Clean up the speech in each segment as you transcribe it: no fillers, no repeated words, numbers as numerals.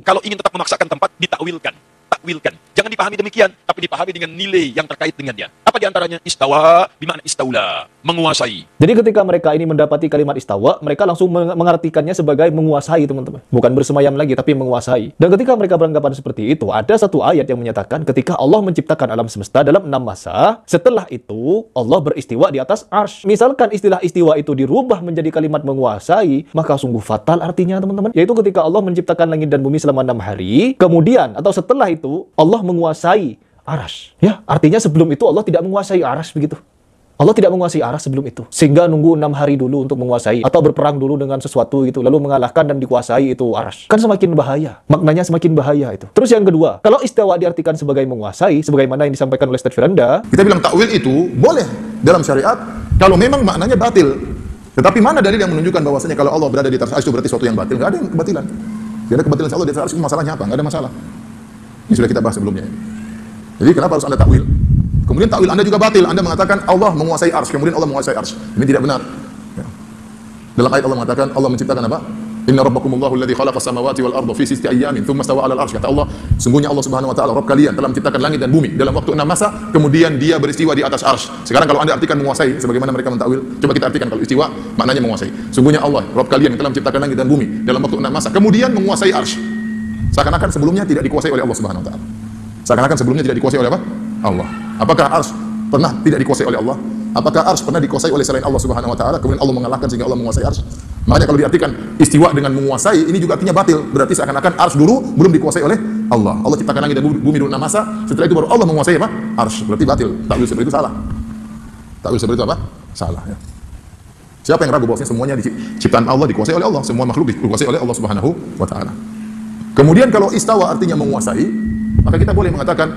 Kalau ingin tetap memaksakan tempat, ditakwilkan. Takwilkan. Jangan dipahami demikian, tapi dipahami dengan nilai yang terkait dengannya. Apa diantaranya? Istawa, bimakna istaula, menguasai. Jadi ketika mereka ini mendapati kalimat istawa, mereka langsung mengartikannya sebagai menguasai, teman-teman. Bukan bersemayam lagi, tapi menguasai. Dan ketika mereka beranggapan seperti itu, ada satu ayat yang menyatakan ketika Allah menciptakan alam semesta dalam 6 masa, setelah itu Allah beristiwa di atas arsy. Misalkan istilah istiwa itu dirubah menjadi kalimat menguasai, maka sungguh fatal artinya, teman-teman. Yaitu ketika Allah menciptakan langit dan bumi selama 6 hari, kemudian atau setelah itu Allah menguasai arsy. Ya, artinya sebelum itu Allah tidak menguasai arsy, begitu. Allah tidak menguasai arsy sebelum itu. Sehingga nunggu 6 hari dulu untuk menguasai. Atau berperang dulu dengan sesuatu gitu. Lalu mengalahkan dan dikuasai itu arsy. Kan semakin bahaya. Maknanya semakin bahaya itu. Terus yang kedua, kalau istiwa diartikan sebagai menguasai, sebagaimana yang disampaikan oleh Ustaz Firanda, kita bilang takwil itu boleh dalam syariat kalau memang maknanya batil. Tetapi mana dalil yang menunjukkan bahwasanya kalau Allah berada di atas arsy itu berarti sesuatu yang batil? Nggak ada yang kebatilan. Tidak ada kebatilan Allah di atas arsy. Masalahnya apa? Nggak ada masalah. Ini sudah kita bahas sebelumnya. Jadi kenapa harus Anda takwil? Kemudian takwil Anda juga batil. Anda mengatakan Allah menguasai arsy, kemudian Allah menguasai arsy. Ini tidak benar. Ya. Dalam ayat Allah mengatakan Allah menciptakan apa? Inna rabbakumullahu alladzi khalaqas samawati wal arda fi sittati ayyamin tsumma stawa 'alal arsy. Kata Allah, sungguhnya Allah Subhanahu wa taala Rabb kalian telah menciptakan langit dan bumi dalam waktu 6 masa, kemudian Dia beristiwa di atas arsy. Sekarang kalau Anda artikan menguasai sebagaimana mereka mentakwil, coba kita artikan kalau istiwa maknanya menguasai. Sungguhnya Allah Rabb kalian yang telah menciptakan langit dan bumi dalam waktu 6 masa, kemudian menguasai arsy. Seakan-akan sebelumnya tidak dikuasai oleh Allah Subhanahu wa taala. Seakan-akan sebelumnya tidak dikuasai oleh apa? Allah. Apakah arsy pernah tidak dikuasai oleh Allah? Apakah arsy pernah dikuasai oleh selain Allah Subhanahu wa taala? Kemudian Allah mengalahkan sehingga Allah menguasai arsy. Makanya kalau diartikan istiwa dengan menguasai, ini juga artinya batil. Berarti seakan-akan arsy dulu belum dikuasai oleh Allah. Allah ciptakan langit dan bumi dulu 6 masa, setelah itu baru Allah menguasai apa? Arsy. Berarti batil. Takwil seperti itu salah. Takwil seperti itu apa? Salah, ya. Siapa yang ragu bahwasanya semuanya ciptaan Allah dikuasai oleh Allah, semua makhluk dikuasai oleh Allah Subhanahu wa taala. Kemudian kalau istawa artinya menguasai, maka kita boleh mengatakan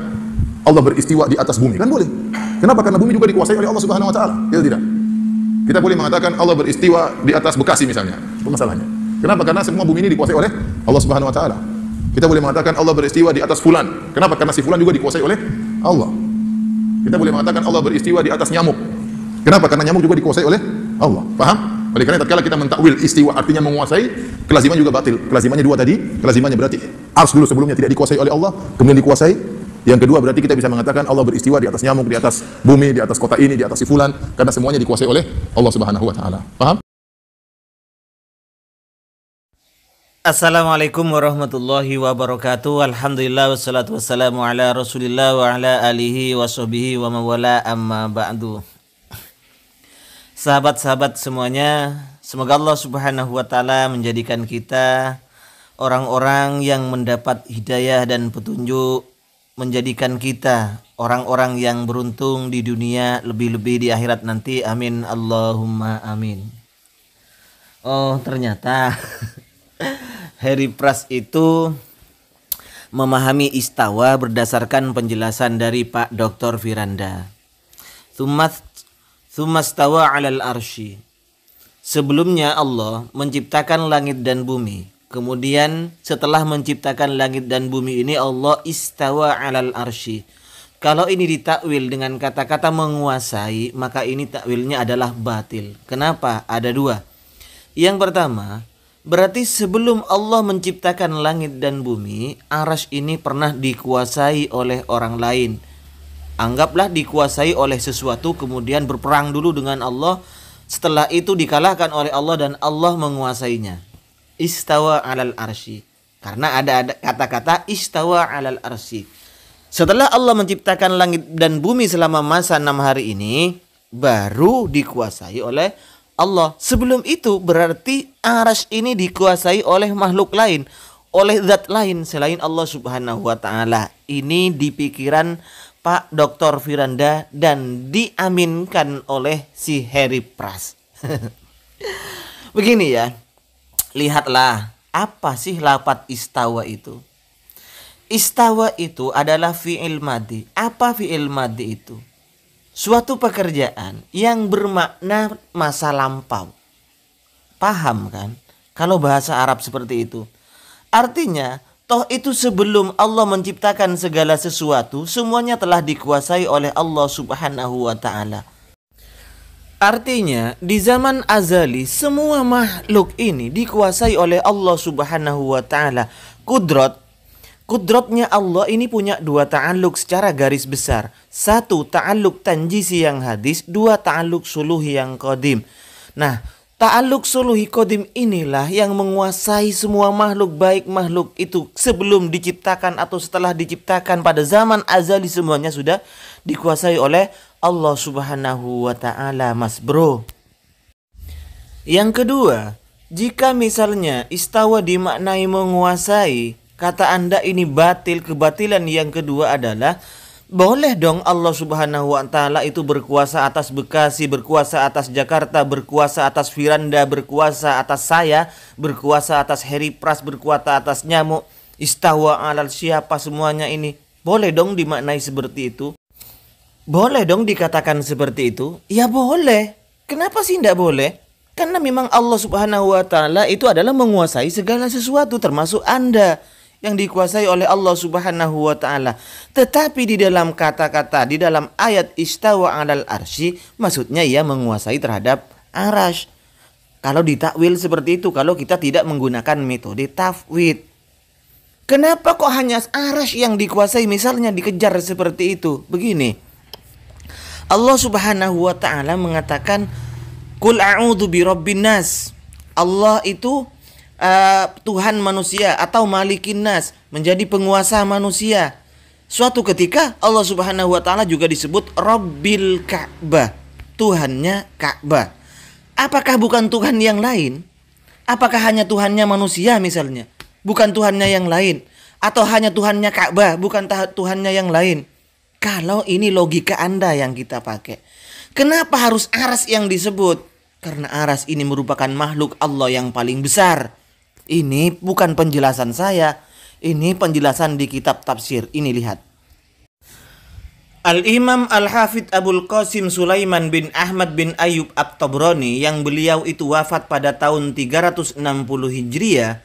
Allah beristiwa di atas bumi, kan boleh. Kenapa? Karena bumi juga dikuasai oleh Allah Subhanahu wa taala. Ya tidak? Kita boleh mengatakan Allah beristiwa di atas Bekasi misalnya. Itu masalahnya. Kenapa? Karena semua bumi ini dikuasai oleh Allah Subhanahu wa taala. Kita boleh mengatakan Allah beristiwa di atas fulan. Kenapa? Karena si fulan juga dikuasai oleh Allah. Kita boleh mengatakan Allah beristiwa di atas nyamuk. Kenapa? Karena nyamuk juga dikuasai oleh Allah. Paham? Oleh karena tatkala kita mentakwil istiwa artinya menguasai, kelaziman juga batil. Kelazimannya dua tadi. Kelazimannya berarti arsy dulu sebelumnya tidak dikuasai oleh Allah, kemudian dikuasai. Yang kedua berarti kita bisa mengatakan Allah beristiwa di atas nyamuk, di atas bumi, di atas kota ini, di atas si fulan, karena semuanya dikuasai oleh Allah Subhanahu wa taala. Paham? Assalamualaikum warahmatullahi wabarakatuh. Alhamdulillah wassalatu wassalamu ala Rasulillah wa ala alihi wa sahbihi wa mawala amma ba'du. Sahabat-sahabat semuanya, semoga Allah Subhanahu wa taala menjadikan kita orang-orang yang mendapat hidayah dan petunjuk, menjadikan kita orang-orang yang beruntung di dunia, lebih-lebih di akhirat nanti. Amin Allahumma amin. Oh, ternyata Harry Pras itu memahami istawa berdasarkan penjelasan dari Pak Dr. Firanda. Tsumastawa 'alal arsy. Sebelumnya Allah menciptakan langit dan bumi. Kemudian setelah menciptakan langit dan bumi ini Allah istawa 'alal arsy. Kalau ini ditakwil dengan kata-kata menguasai, maka ini takwilnya adalah batil. Kenapa? Ada dua. Yang pertama, berarti sebelum Allah menciptakan langit dan bumi, arsy ini pernah dikuasai oleh orang lain. Anggaplah dikuasai oleh sesuatu, kemudian berperang dulu dengan Allah. Setelah itu dikalahkan oleh Allah dan Allah menguasainya. Istawa 'alal arsy. Karena ada kata-kata istawa 'alal arsy. Setelah Allah menciptakan langit dan bumi selama masa 6 hari ini, baru dikuasai oleh Allah. Sebelum itu berarti arsy ini dikuasai oleh makhluk lain, oleh zat lain selain Allah Subhanahu wa taala. Ini di pikiran Pak Dr. Firanda dan diaminkan oleh si Harry Pras. Begini ya, lihatlah apa sih lafadz istawa itu. Istawa itu adalah fi'il madhi. Apa fi'il madhi itu? Suatu pekerjaan yang bermakna masa lampau. Paham kan? Kalau bahasa Arab seperti itu. Artinya, toh itu sebelum Allah menciptakan segala sesuatu, semuanya telah dikuasai oleh Allah Subhanahu wa ta'ala. Artinya, di zaman azali, semua makhluk ini dikuasai oleh Allah Subhanahu wa ta'ala. Kudratnya Allah ini punya dua ta'alluq secara garis besar. Satu, ta'alluq tanjisi yang hadis. Dua, ta'alluq suluhi yang qadim. Nah, ta'alluq suluhi qadim inilah yang menguasai semua makhluk, baik makhluk itu sebelum diciptakan atau setelah diciptakan, pada zaman azali semuanya sudah dikuasai oleh Allah Subhanahu wa ta'ala, Mas Bro. Yang kedua, jika misalnya istawa dimaknai menguasai, kata Anda ini batil. Kebatilan yang kedua adalah boleh dong Allah Subhanahu wa ta'ala itu berkuasa atas Bekasi, berkuasa atas Jakarta, berkuasa atas Firanda, berkuasa atas saya, berkuasa atas Heri Pras, berkuasa atas nyamuk, istawa alal siapa, semuanya ini. Boleh dong dimaknai seperti itu? Boleh dong dikatakan seperti itu? Ya boleh. Kenapa sih tidak boleh? Karena memang Allah Subhanahu wa ta'ala itu adalah menguasai segala sesuatu, termasuk Anda yang dikuasai oleh Allah Subhanahu wa ta'ala. Tetapi di dalam kata-kata, di dalam ayat istawa 'alal arsy, maksudnya ia menguasai terhadap arasy. Kalau ditakwil seperti itu, kalau kita tidak menggunakan metode tafwid. Kenapa kok hanya arasy yang dikuasai, misalnya dikejar seperti itu? Begini, Allah Subhanahu wa ta'ala mengatakan, Qul a'udzu birabbin nas. Allah itu Tuhan manusia atau Malikin Nas, menjadi penguasa manusia. Suatu ketika Allah Subhanahu wa ta'ala juga disebut Rabbil Ka'bah, Tuhannya Ka'bah. Apakah bukan Tuhan yang lain? Apakah hanya Tuhannya manusia misalnya, bukan Tuhannya yang lain? Atau hanya Tuhannya Ka'bah, bukan Tuhannya yang lain? Kalau ini logika Anda yang kita pakai, kenapa harus aras yang disebut? Karena aras ini merupakan makhluk Allah yang paling besar. Ini bukan penjelasan saya, ini penjelasan di kitab tafsir. Ini lihat. Al-Imam Al-Hafidh Abul Qasim Sulaiman bin Ahmad bin Ayyub At-Tabrani, yang beliau itu wafat pada tahun 360 Hijriah,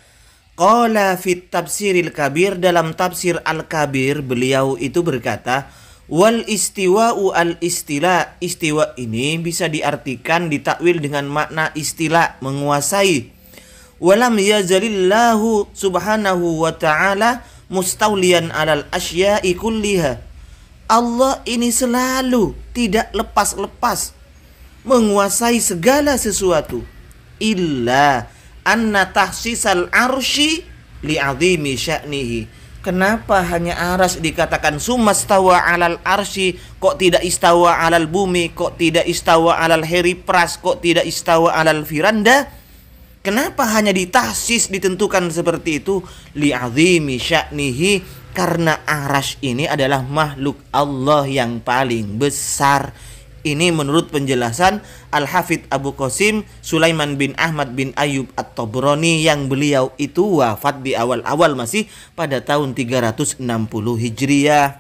qala fit tafsiril kabir, dalam tafsir Al-Kabir beliau itu berkata, wal istiwa'u al-istila. Istiwa ini bisa diartikan, ditakwil dengan makna istila, menguasai. Walam yazalillahu subhanahu wa ta'ala mustaulian alal asya'i kulliha. Allah ini selalu tidak lepas-lepas menguasai segala sesuatu. Illa anna tahsisal arsy li'azimi sya'nihi. Kenapa hanya aras dikatakan sumastawa alal arsy, kok tidak istawa alal bumi, kok tidak istawa alal heri pras, kok tidak istawa alal firanda? Kenapa hanya ditahsis, ditentukan seperti itu? Li'azimi sya'nihi, karena aras ini adalah makhluk Allah yang paling besar. Ini menurut penjelasan Al-Hafidh Abu Qasim Sulaiman bin Ahmad bin Ayyub At-Tabrani, yang beliau itu wafat di awal-awal masih pada tahun 360 Hijriah.